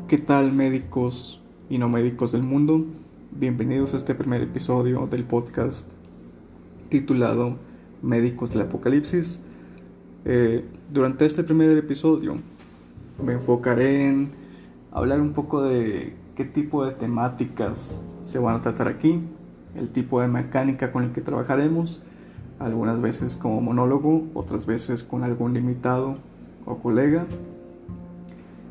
¿Qué tal, médicos y no médicos del mundo? Bienvenidos a este primer episodio del podcast titulado Médicos del Apocalipsis. Durante este primer episodio me enfocaré en hablar un poco de qué tipo de temáticas se van a tratar aquí, el tipo de mecánica con el que trabajaremos, algunas veces como monólogo, otras veces con algún invitado o colega.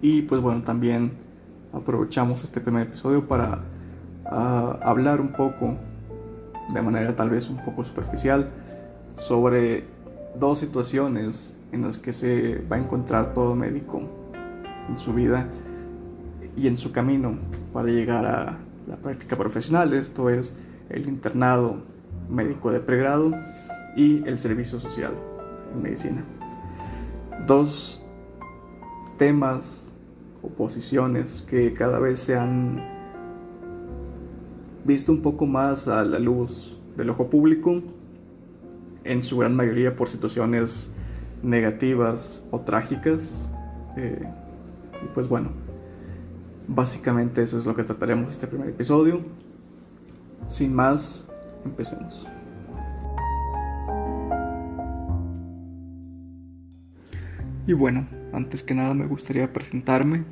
Y pues bueno, también aprovechamos este primer episodio para hablar un poco, de manera tal vez un poco superficial, sobre dos situaciones en las que se va a encontrar todo médico en su vida y en su camino para llegar a la práctica profesional. Esto es el internado médico de pregrado y el servicio social en medicina. Dos temas o posiciones que cada vez se han visto un poco más a la luz del ojo público, en su gran mayoría por situaciones negativas o trágicas. Y pues bueno, básicamente eso es lo que trataremos este primer episodio. Sin más, empecemos. Y bueno, antes que nada me gustaría presentarme.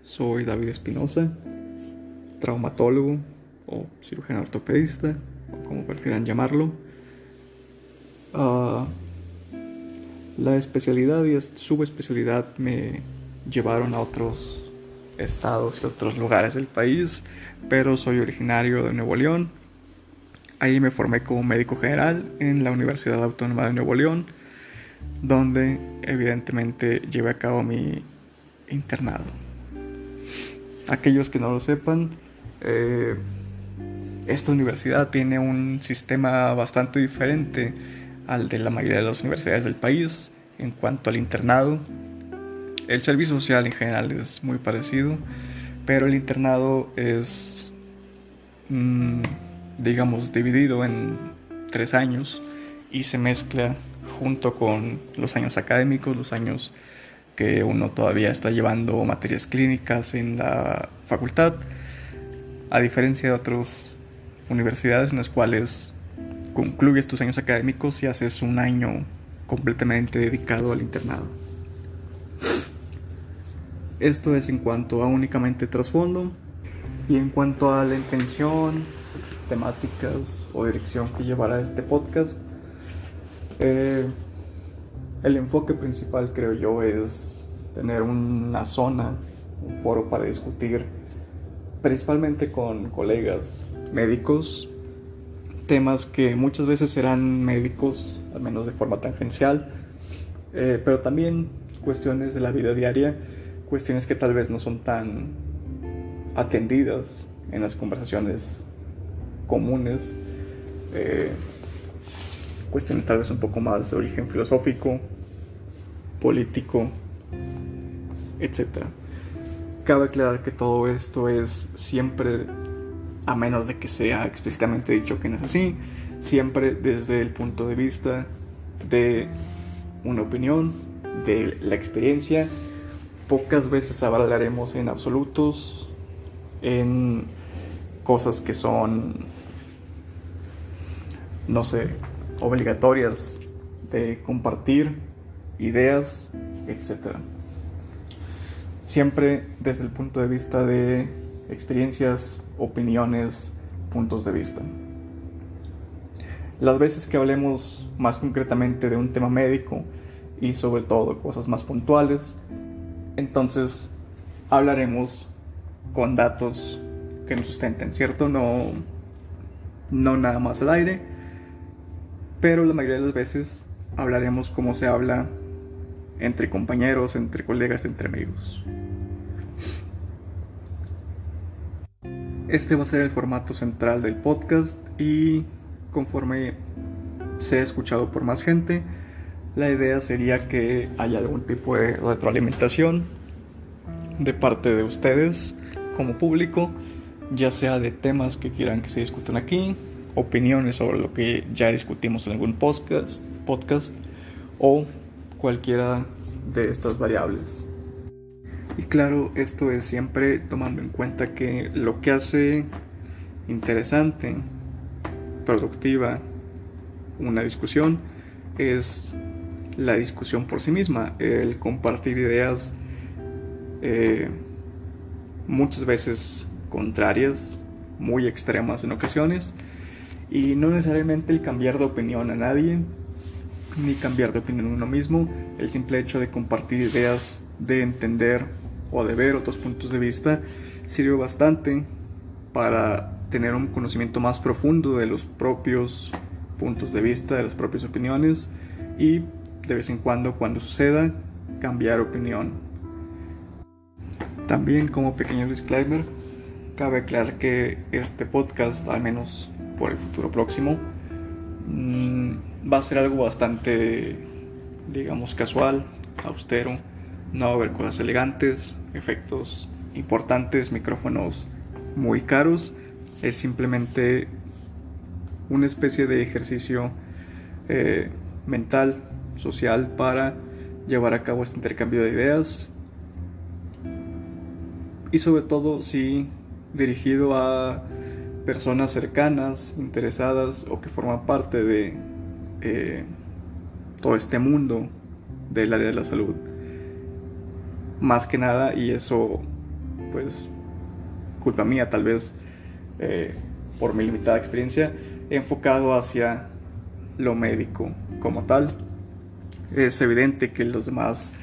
Soy David Espinosa, traumatólogo o cirujano ortopedista, o como prefieran llamarlo. La especialidad y subespecialidad me llevaron a otros estados y otros lugares del país, pero soy originario de Nuevo León. Ahí me formé como médico general en la Universidad Autónoma de Nuevo León, donde evidentemente llevé a cabo mi internado. Aquellos que no lo sepan, esta universidad tiene un sistema bastante diferente al de la mayoría de las universidades del país en cuanto al internado. El servicio social en general es muy parecido, pero el internado es, digamos, dividido en 3 años y se mezcla junto con los años académicos, los años que uno todavía está llevando materias clínicas en la facultad, a diferencia de otras universidades en las cuales concluyes tus años académicos y haces un año completamente dedicado al internado. Esto es en cuanto a únicamente trasfondo, y en cuanto a la intención, temáticas o dirección que llevará este podcast. El enfoque principal, creo yo, es tener una zona, un foro para discutir, principalmente con colegas médicos, temas que muchas veces serán médicos, al menos de forma tangencial, pero también cuestiones de la vida diaria, cuestiones que tal vez no son tan atendidas en las conversaciones comunes, cuestiones tal vez un poco más de origen filosófico, político, etc. Cabe aclarar que todo esto es siempre, a menos de que sea explícitamente dicho que no es así, siempre desde el punto de vista de una opinión, de la experiencia. Pocas veces hablaremos en absolutos, en cosas que son, no sé, obligatorias de compartir ideas, etc. Siempre desde el punto de vista de experiencias, opiniones, puntos de vista. Las veces que hablemos más concretamente de un tema médico y sobre todo cosas más puntuales, entonces hablaremos con datos que nos sustenten, ¿cierto? No nada más al aire, pero la mayoría de las veces hablaremos como se habla entre compañeros, entre colegas, entre amigos. Este va a ser el formato central del podcast, y conforme sea escuchado por más gente, la idea sería que haya algún tipo de retroalimentación de parte de ustedes como público, ya sea de temas que quieran que se discutan aquí, opiniones sobre lo que ya discutimos en algún podcast o cualquiera de estas variables. Y claro, esto es siempre tomando en cuenta que lo que hace interesante, productiva, una discusión es la discusión por sí misma, el compartir ideas eh, muchas veces contrarias, muy extremas en ocasiones, y no necesariamente el cambiar de opinión a nadie, ni cambiar de opinión uno mismo, el simple hecho de compartir ideas, de entender o de ver otros puntos de vista, sirve bastante para tener un conocimiento más profundo de los propios puntos de vista, de las propias opiniones, y de vez en cuando suceda, cambiar opinión. También, como pequeño disclaimer, cabe aclarar que este podcast, al menos por el futuro próximo, va a ser algo bastante, digamos, casual, austero. No va a haber cosas elegantes, efectos importantes, micrófonos muy caros. Es simplemente una especie de ejercicio mental, social, para llevar a cabo este intercambio de ideas, y sobre todo si dirigido a personas cercanas, interesadas o que forman parte de todo este mundo del área de la salud. Más que nada, y eso pues culpa mía tal vez, por mi limitada experiencia, enfocado hacia lo médico como tal. Es evidente que los demás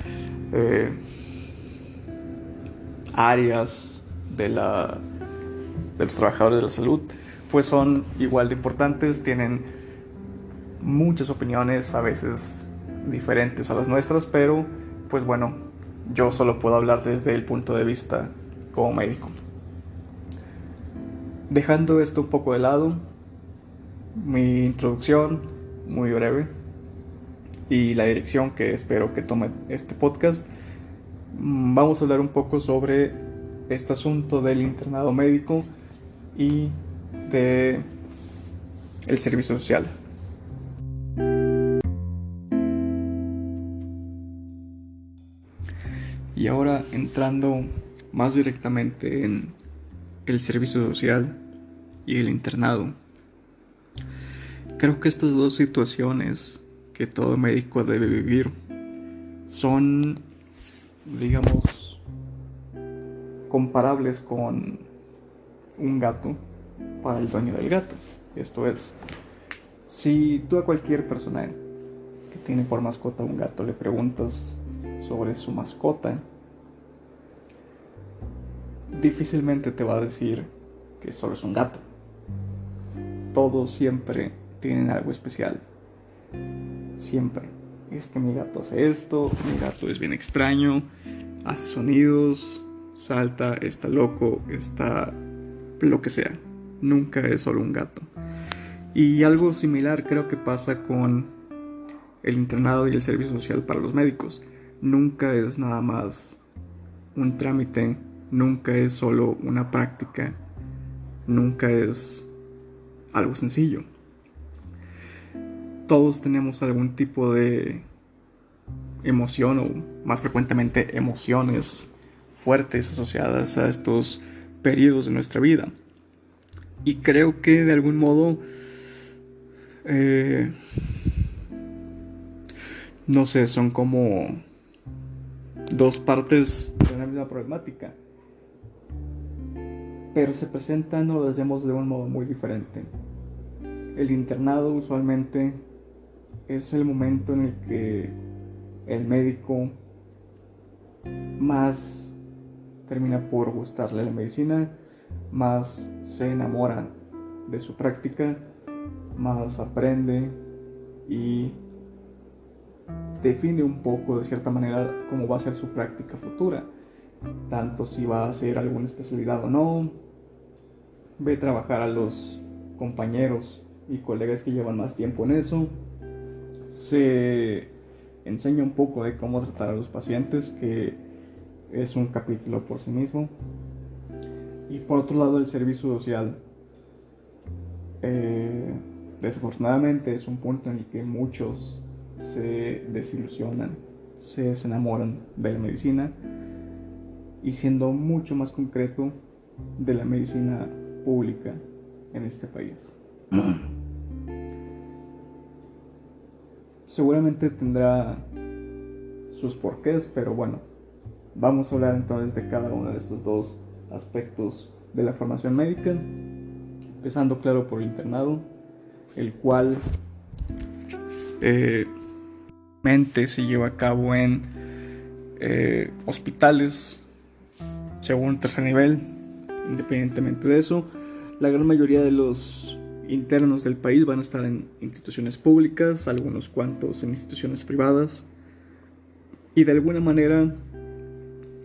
áreas de los trabajadores de la salud pues son igual de importantes, tienen muchas opiniones, a veces diferentes a las nuestras, pero pues bueno, yo solo puedo hablar desde el punto de vista como médico. Dejando esto un poco de lado, mi introducción muy breve y la dirección que espero que tome este podcast, vamos a hablar un poco sobre este asunto del internado médico y de el servicio social. Y ahora, entrando más directamente en el servicio social y el internado, creo que estas dos situaciones que todo médico debe vivir son, digamos, comparables con un gato para el dueño del gato. Esto es, si tú a cualquier persona que tiene por mascota un gato le preguntas sobre su mascota, difícilmente te va a decir que solo es un gato. Todos siempre tienen algo especial. Siempre. Es que mi gato hace esto, mi gato es bien extraño, hace sonidos, salta, está loco, está lo que sea. Nunca es solo un gato. Y algo similar creo que pasa con el internado y el servicio social para los médicos. Nunca es nada más un trámite, nunca es solo una práctica, nunca es algo sencillo. Todos tenemos algún tipo de emoción, o más frecuentemente emociones fuertes asociadas a estos periodos de nuestra vida. Y creo que de algún modo, no sé, son como dos partes de una misma problemática, pero se presentan o las vemos de un modo muy diferente. El internado usualmente es el momento en el que el médico más termina por gustarle la medicina, más se enamora de su práctica, más aprende y define un poco de cierta manera cómo va a ser su práctica futura, tanto si va a hacer alguna especialidad o no. Ve trabajar a los compañeros y colegas que llevan más tiempo en eso, se enseña un poco de cómo tratar a los pacientes, que es un capítulo por sí mismo. Y por otro lado, el servicio social, desafortunadamente es un punto en el que muchos se desilusionan, se desenamoran de la medicina y siendo mucho más concreto de la medicina pública en este país. Seguramente tendrá sus porqués, pero bueno, vamos a hablar entonces de cada uno de estos dos aspectos de la formación médica, empezando claro por el internado, el cual se lleva a cabo en hospitales según tercer nivel. Independientemente de eso, la gran mayoría de los internos del país van a estar en instituciones públicas, algunos cuantos en instituciones privadas, y de alguna manera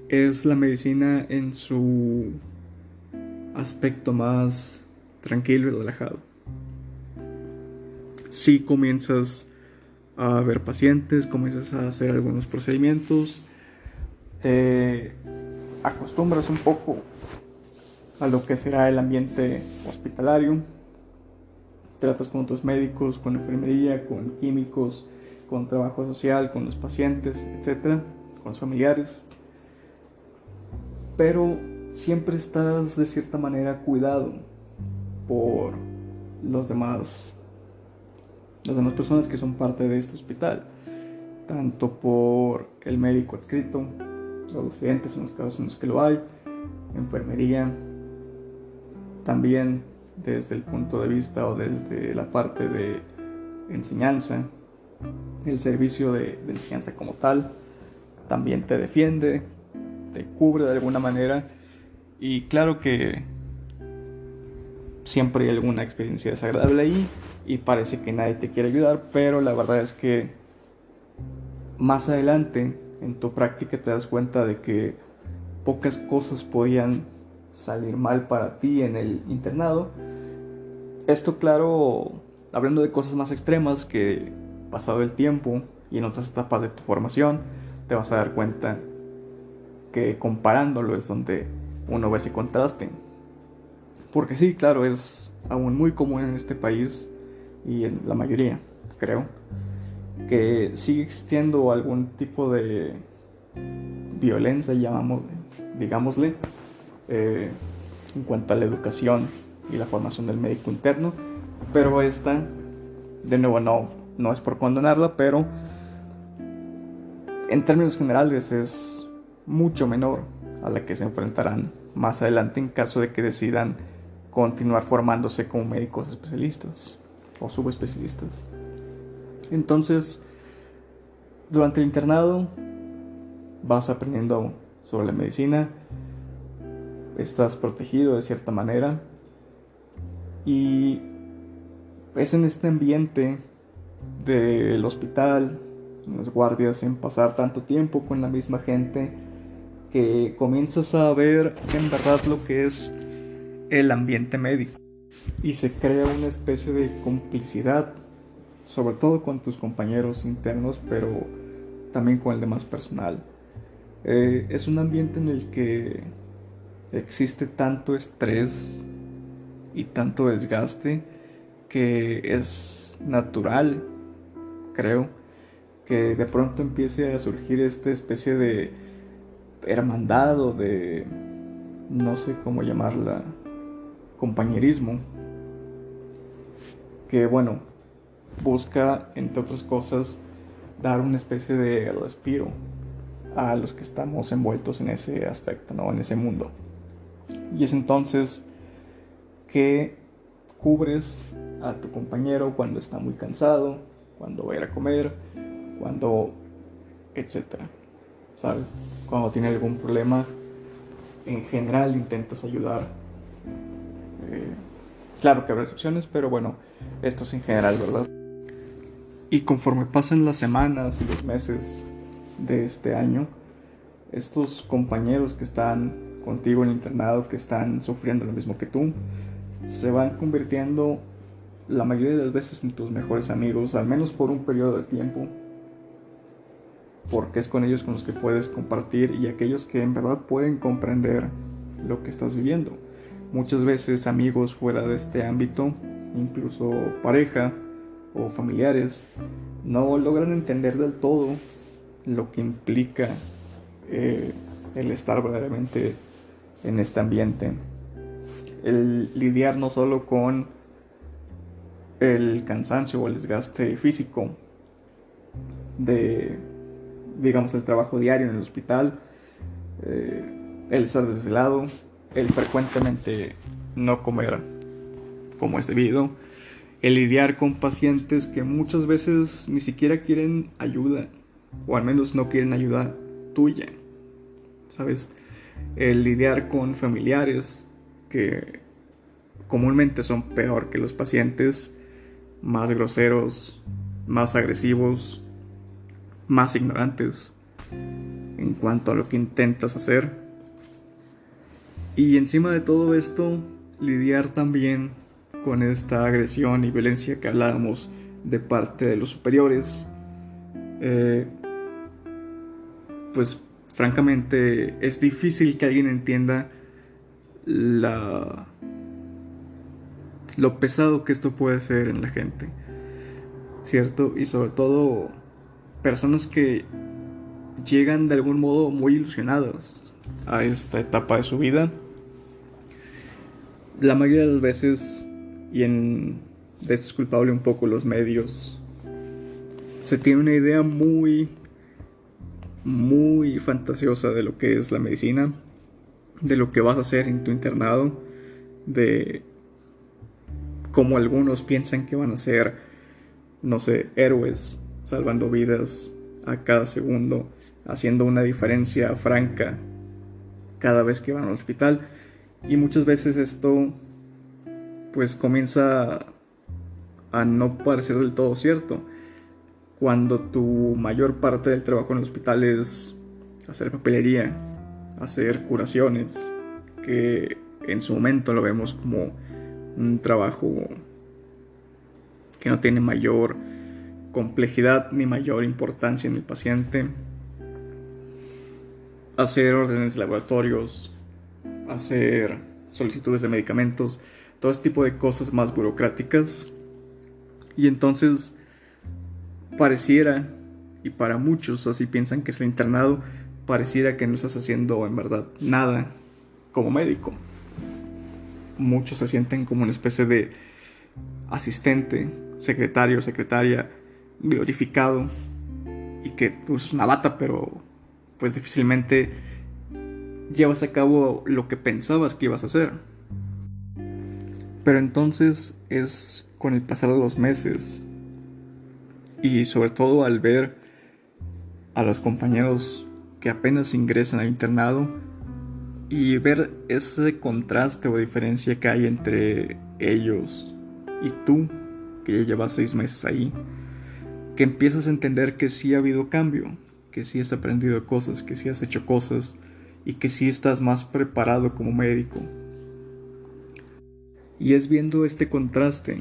es la medicina en su aspecto más tranquilo y relajado. Si comienzas a ver pacientes, comienzas a hacer algunos procedimientos, te acostumbras un poco a lo que será el ambiente hospitalario, tratas con otros médicos, con enfermería, con químicos, con trabajo social, con los pacientes, etcétera, con los familiares, pero siempre estás de cierta manera cuidado por las demás personas que son parte de este hospital, tanto por el médico adscrito, los residentes en los casos en los que lo hay, enfermería, también desde el punto de vista o desde la parte de enseñanza, el servicio de enseñanza como tal, también te defiende, te cubre de alguna manera, y claro que siempre hay alguna experiencia desagradable ahí y parece que nadie te quiere ayudar, pero la verdad es que más adelante en tu práctica te das cuenta de que pocas cosas podían salir mal para ti en el internado. Esto, claro, hablando de cosas más extremas que pasado el tiempo y en otras etapas de tu formación te vas a dar cuenta que comparándolo es donde uno ve ese contraste. Porque sí, claro, es aún muy común en este país y en la mayoría, creo, que sigue existiendo algún tipo de violencia, digámosle, en cuanto a la educación y la formación del médico interno, pero esta, de nuevo, no es por condenarla, pero en términos generales es mucho menor a la que se enfrentarán más adelante en caso de que decidan continuar formándose como médicos especialistas o subespecialistas. Entonces, durante el internado vas aprendiendo sobre la medicina, estás protegido de cierta manera y es en este ambiente del hospital, los guardias, en pasar tanto tiempo con la misma gente, que comienzas a ver en verdad lo que es el ambiente médico y se crea una especie de complicidad, sobre todo con tus compañeros internos, pero también con el demás personal. Es un ambiente en el que existe tanto estrés y tanto desgaste que es natural, creo, que de pronto empiece a surgir esta especie de hermandad o de, no sé cómo llamarla, compañerismo, que bueno, busca, entre otras cosas, dar una especie de respiro a los que estamos envueltos en ese aspecto, ¿no? En ese mundo. Y es entonces que cubres a tu compañero cuando está muy cansado, cuando va a ir a comer, cuando, etcétera, ¿sabes? Cuando tiene algún problema, en general intentas ayudar. Claro que habrá excepciones, pero bueno, esto es en general, ¿verdad? Y conforme pasan las semanas y los meses de este año, estos compañeros que están contigo en el internado, que están sufriendo lo mismo que tú, se van convirtiendo la mayoría de las veces en tus mejores amigos, al menos por un periodo de tiempo, porque es con ellos con los que puedes compartir y aquellos que en verdad pueden comprender lo que estás viviendo. Muchas veces amigos fuera de este ámbito, incluso pareja o familiares, no logran entender del todo lo que implica el estar verdaderamente en este ambiente, el lidiar no solo con el cansancio o el desgaste físico de, digamos, el trabajo diario en el hospital, el estar desvelado, el frecuentemente no comer como es debido, el lidiar con pacientes que muchas veces ni siquiera quieren ayuda, o al menos no quieren ayuda tuya, ¿sabes? El lidiar con familiares que comúnmente son peor que los pacientes, más groseros, más agresivos, más ignorantes en cuanto a lo que intentas hacer. Y encima de todo esto, lidiar también con esta agresión y violencia que hablábamos de parte de los superiores. Pues francamente es difícil que alguien entienda lo pesado que esto puede ser en la gente, ¿cierto? Y sobre todo personas que llegan de algún modo muy ilusionadas a esta etapa de su vida. La mayoría de las veces, y de esto es culpable un poco los medios, se tiene una idea muy fantasiosa de lo que es la medicina, de lo que vas a hacer en tu internado, de cómo algunos piensan que van a ser, no sé, héroes, salvando vidas a cada segundo, haciendo una diferencia franca cada vez que van al hospital. Y muchas veces esto pues comienza a no parecer del todo cierto, cuando tu mayor parte del trabajo en el hospital es hacer papelería, hacer curaciones, que en su momento lo vemos como un trabajo que no tiene mayor complejidad ni mayor importancia en el paciente. Hacer órdenes de laboratorios, hacer solicitudes de medicamentos, todo este tipo de cosas más burocráticas. Y entonces pareciera, y para muchos así piensan que es el internado, pareciera que no estás haciendo en verdad nada como médico. Muchos se sienten como una especie de asistente, secretario, secretaria, glorificado, y que pues, es una bata, pero pues difícilmente llevas a cabo lo que pensabas que ibas a hacer. Pero entonces es con el pasar de los meses, y sobre todo al ver a los compañeros que apenas ingresan al internado y ver ese contraste o diferencia que hay entre ellos y tú, que ya llevas 6 meses ahí, que empiezas a entender que sí ha habido cambio, que sí has aprendido cosas, que sí has hecho cosas y que sí estás más preparado como médico. Y es viendo este contraste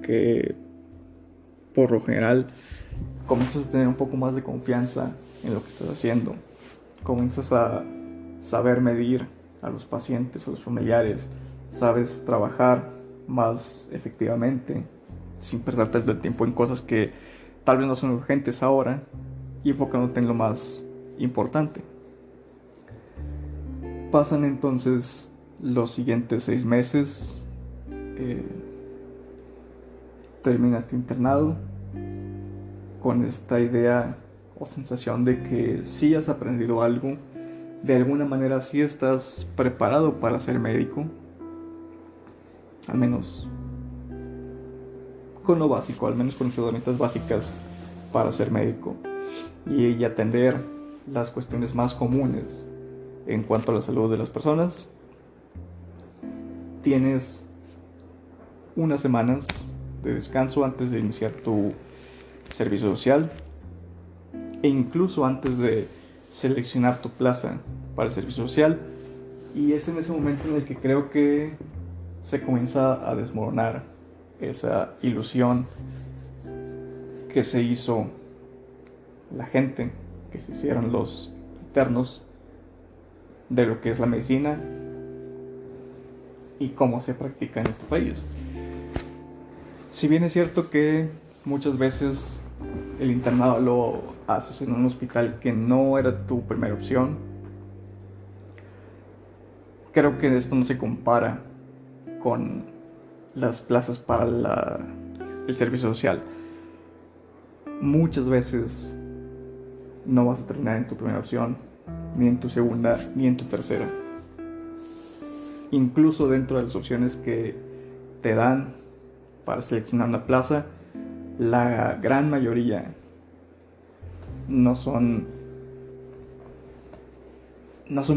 que por lo general comienzas a tener un poco más de confianza en lo que estás haciendo. Comienzas a saber medir a los pacientes, a los familiares. Sabes trabajar más efectivamente, sin perder tanto tiempo en cosas que tal vez no son urgentes ahora, y enfocándote en lo más importante. Pasan entonces los siguientes 6 meses. Terminas tu internado con esta idea o sensación de que sí has aprendido algo, de alguna manera sí estás preparado para ser médico, al menos con lo básico, al menos con las herramientas básicas para ser médico y atender las cuestiones más comunes en cuanto a la salud de las personas. Tienes unas semanas de descanso antes de iniciar tu servicio social, e incluso antes de seleccionar tu plaza para el servicio social. Y es en ese momento en el que creo que se comienza a desmoronar esa ilusión que se hizo la gente, que se hicieron los internos, de lo que es la medicina y cómo se practica en este país. Si bien es cierto que muchas veces el internado lo haces en un hospital que no era tu primera opción, creo que esto no se compara con las plazas para el servicio social. Muchas veces no vas a terminar en tu primera opción, ni en tu segunda, ni en tu tercera. Incluso dentro de las opciones que te dan para seleccionar una plaza, la gran mayoría no son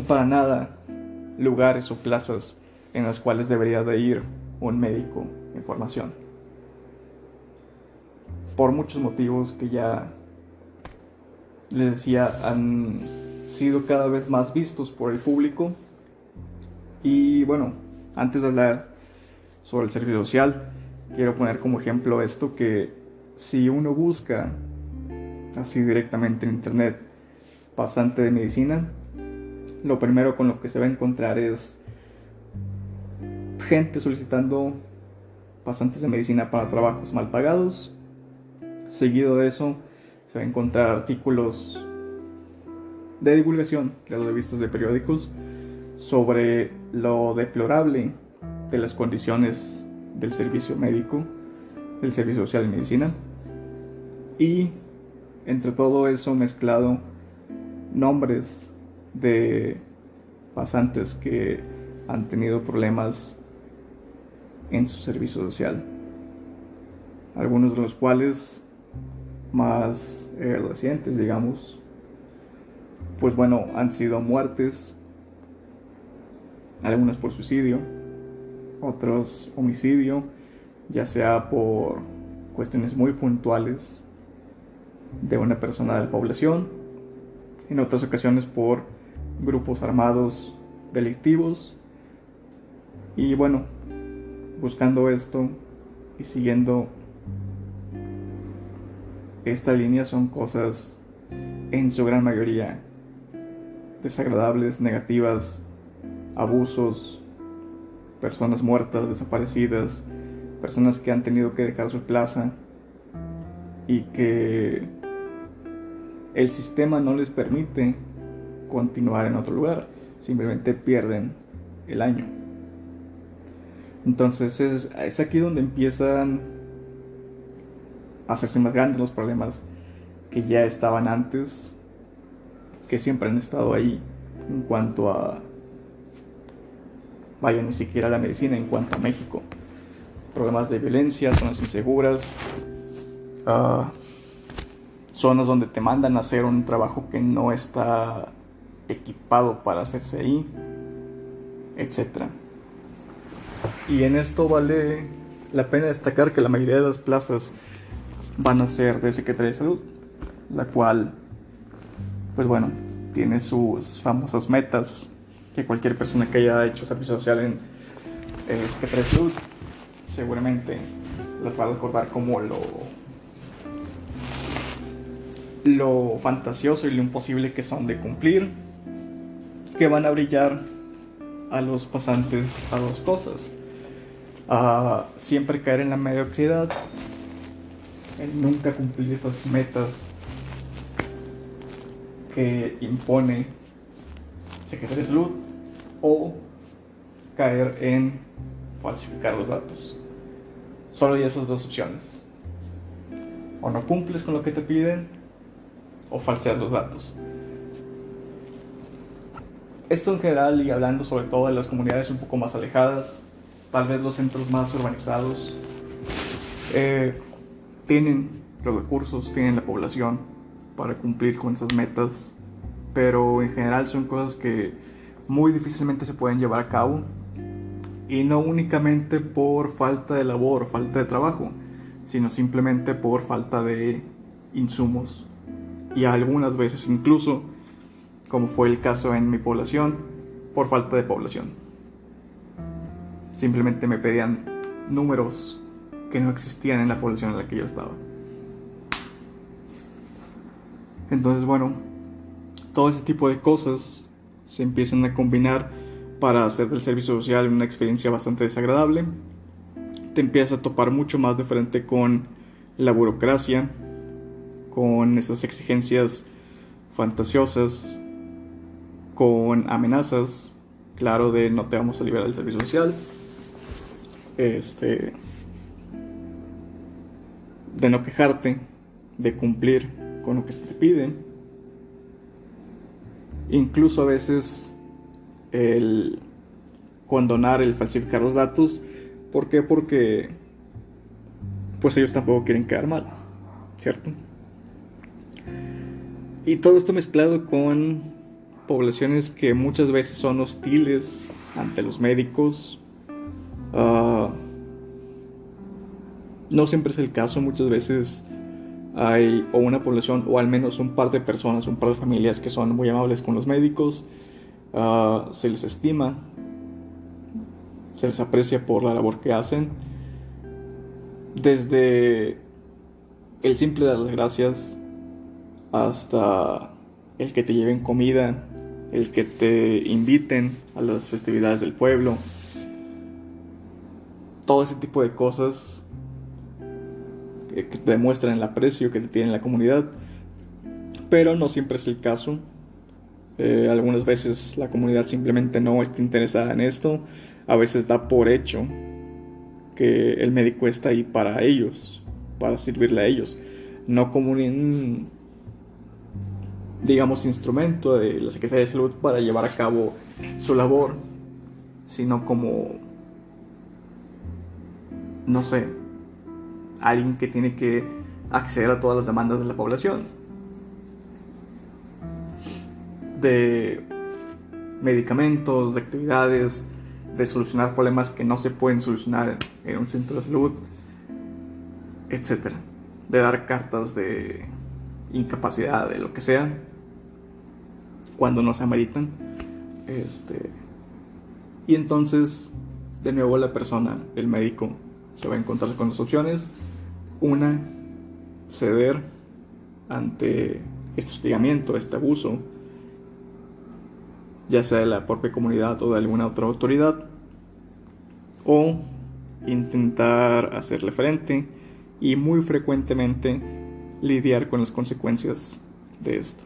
para nada lugares o plazas en las cuales debería de ir un médico en formación. Por muchos motivos que ya les decía, han sido cada vez más vistos por el público. Y bueno, antes de hablar sobre el servicio social, quiero poner como ejemplo esto, que si uno busca así directamente en internet pasante de medicina, lo primero con lo que se va a encontrar es gente solicitando pasantes de medicina para trabajos mal pagados. Seguido de eso se va a encontrar artículos de divulgación de las revistas de periódicos sobre lo deplorable de las condiciones del servicio médico, del servicio social de medicina, y entre todo eso mezclado nombres de pasantes que han tenido problemas en su servicio social, algunos de los cuales más recientes, digamos, pues bueno, han sido muertes, algunas por suicidio, otros homicidio, ya sea por cuestiones muy puntuales de una persona de la población, en otras ocasiones por grupos armados delictivos. Y bueno, buscando esto y siguiendo esta línea, son cosas en su gran mayoría desagradables, negativas, abusos, personas muertas, desaparecidas, personas que han tenido que dejar su plaza y que el sistema no les permite continuar en otro lugar, simplemente pierden el año. Entonces es aquí donde empiezan a hacerse más grandes los problemas que ya estaban antes, que siempre han estado ahí en cuanto a, vaya, ni siquiera la medicina, en cuanto a México. Problemas de violencia, zonas inseguras, zonas donde te mandan a hacer un trabajo que no está equipado para hacerse ahí, etc. Y en esto vale la pena destacar que la mayoría de las plazas van a ser de Secretaría de Salud, la cual, pues bueno, tiene sus famosas metas que cualquier persona que haya hecho servicio social en Secretaría de Salud seguramente las va a recordar como lo fantasioso y lo imposible que son de cumplir, que van a brillar a los pasantes a dos cosas: a siempre caer en la mediocridad, en nunca cumplir estas metas que impone Secretaría de Salud, o caer en falsificar los datos. Solo hay esas dos opciones: o no cumples con lo que te piden, o falseas los datos. Esto en general, y hablando sobre todo de las comunidades un poco más alejadas, tal vez los centros más urbanizados, tienen los recursos, tienen la población para cumplir con esas metas, pero en general son cosas que muy difícilmente se pueden llevar a cabo, y no únicamente por falta de labor, falta de trabajo, sino simplemente por falta de insumos, y algunas veces incluso, como fue el caso en mi población, por falta de población. Simplemente me pedían números que no existían en la población en la que yo estaba. Entonces, bueno, todo ese tipo de cosas se empiezan a combinar para hacer del servicio social una experiencia bastante desagradable. Te empiezas a topar mucho más de frente con la burocracia, con esas exigencias fantasiosas, con amenazas claro de no te vamos a liberar del servicio social, de no quejarte, de cumplir con lo que se te pide, incluso a veces el condonar el falsificar los datos. ¿Por qué? Porque pues ellos tampoco quieren quedar mal, ¿cierto? Y todo esto mezclado con poblaciones que muchas veces son hostiles ante los médicos. No siempre es el caso, muchas veces hay o una población o al menos un par de personas, un par de familias que son muy amables con los médicos. Se les estima, se les aprecia por la labor que hacen, desde el simple dar las gracias hasta el que te lleven comida, el que te inviten a las festividades del pueblo. Todo ese tipo de cosas que te demuestran el aprecio que te tiene la comunidad, pero no siempre es el caso. Algunas veces la comunidad simplemente no está interesada en esto. A veces da por hecho que el médico está ahí para ellos, para servirle a ellos, no como un, digamos, instrumento de la Secretaría de Salud para llevar a cabo su labor, sino como, no sé, alguien que tiene que acceder a todas las demandas de la población, de medicamentos, de actividades, de solucionar problemas que no se pueden solucionar en un centro de salud, etc. De dar cartas de incapacidad, de lo que sea, cuando no se ameritan. Y entonces, de nuevo, la persona, el médico, se va a encontrar con dos opciones. Una, ceder ante este hostigamiento, este abuso, ya sea de la propia comunidad o de alguna otra autoridad, o intentar hacerle frente y muy frecuentemente lidiar con las consecuencias de esto.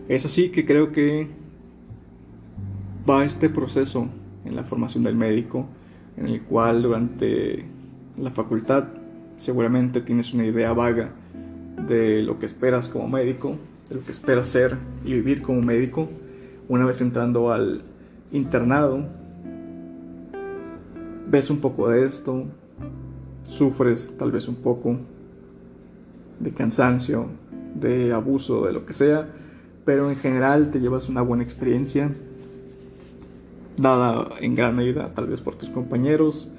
Es así que creo que va este proceso en la formación del médico, en el cual durante la facultad seguramente tienes una idea vaga de lo que esperas como médico, de lo que esperas ser y vivir como médico. Una vez entrando al internado, ves un poco de esto, sufres tal vez un poco de cansancio, de abuso, de lo que sea, pero en general te llevas una buena experiencia, dada en gran medida tal vez por tus compañeros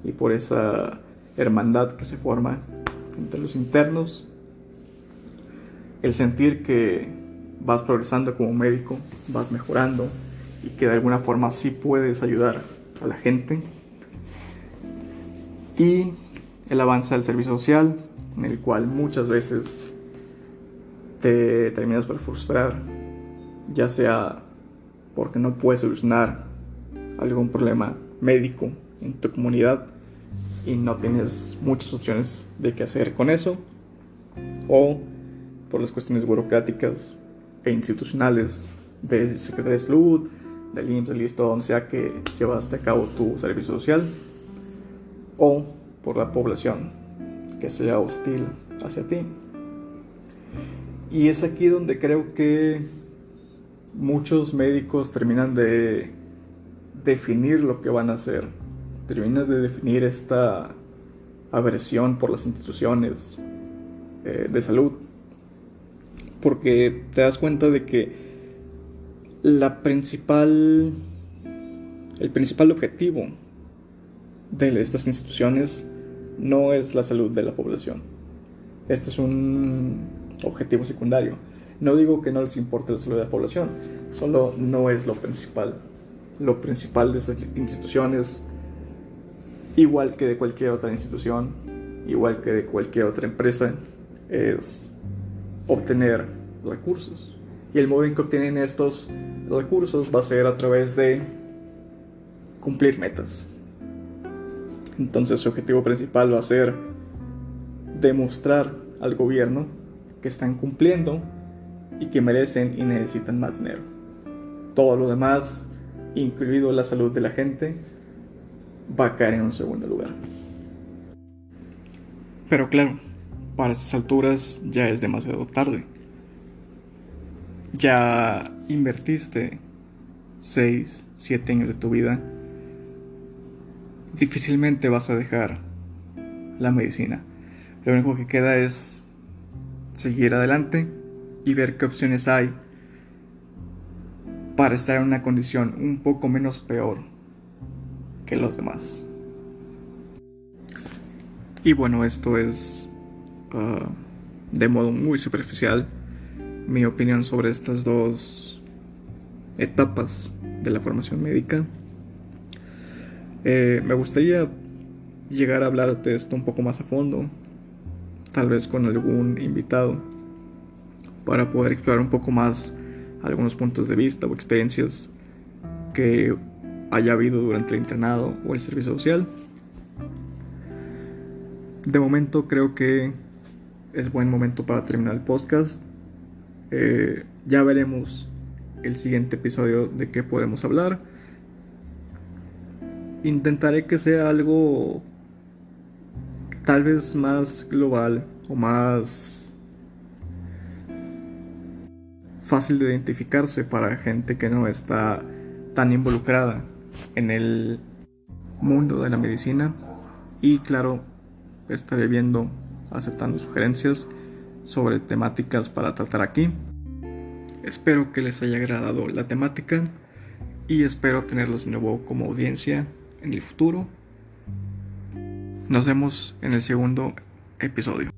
y por esa hermandad que se forma entre los internos. El sentir que vas progresando como médico, vas mejorando y que de alguna forma sí puedes ayudar a la gente. Y el avance del servicio social, en el cual muchas veces te terminas por frustrar, ya sea porque no puedes solucionar algún problema médico en tu comunidad y no tienes muchas opciones de qué hacer con eso, o por las cuestiones burocráticas e institucionales de Secretaría de Salud, del IMSS, del ISSSTE, donde sea que llevaste a cabo tu servicio social, o por la población que sea hostil hacia ti. Y es aquí donde creo que muchos médicos terminan de definir lo que van a hacer, terminan de definir esta aversión por las instituciones de salud, porque te das cuenta de que el principal objetivo de estas instituciones no es la salud de la población. Este es un objetivo secundario. No digo que no les importe la salud de la población, solo no es lo principal. Lo principal de estas instituciones, igual que de cualquier otra institución, igual que de cualquier otra empresa, es obtener recursos. Y el modo en que obtienen estos recursos va a ser a través de cumplir metas. Entonces su objetivo principal va a ser demostrar al gobierno que están cumpliendo y que merecen y necesitan más dinero. todo lo demás, incluido la salud de la gente, va a caer en un segundo lugar. Pero claro, para estas alturas ya es demasiado tarde. Ya invertiste 6, 7 años de tu vida. Difícilmente vas a dejar la medicina. Lo único que queda es seguir adelante y ver qué opciones hay para estar en una condición un poco menos peor que los demás. Y bueno, esto es de modo muy superficial mi opinión sobre estas dos etapas de la formación médica. Me gustaría llegar a hablar de esto un poco más a fondo, tal vez con algún invitado, para poder explorar un poco más algunos puntos de vista o experiencias que haya habido durante el internado o el servicio social. De momento creo que es buen momento para terminar el podcast. Ya veremos el siguiente episodio de qué podemos hablar. Intentaré que sea algo tal vez más global o más fácil de identificarse para gente que no está tan involucrada en el mundo de la medicina. Y claro, estaré aceptando sugerencias sobre temáticas para tratar aquí. Espero que les haya agradado la temática y espero tenerlos de nuevo como audiencia en el futuro. Nos vemos en el segundo episodio.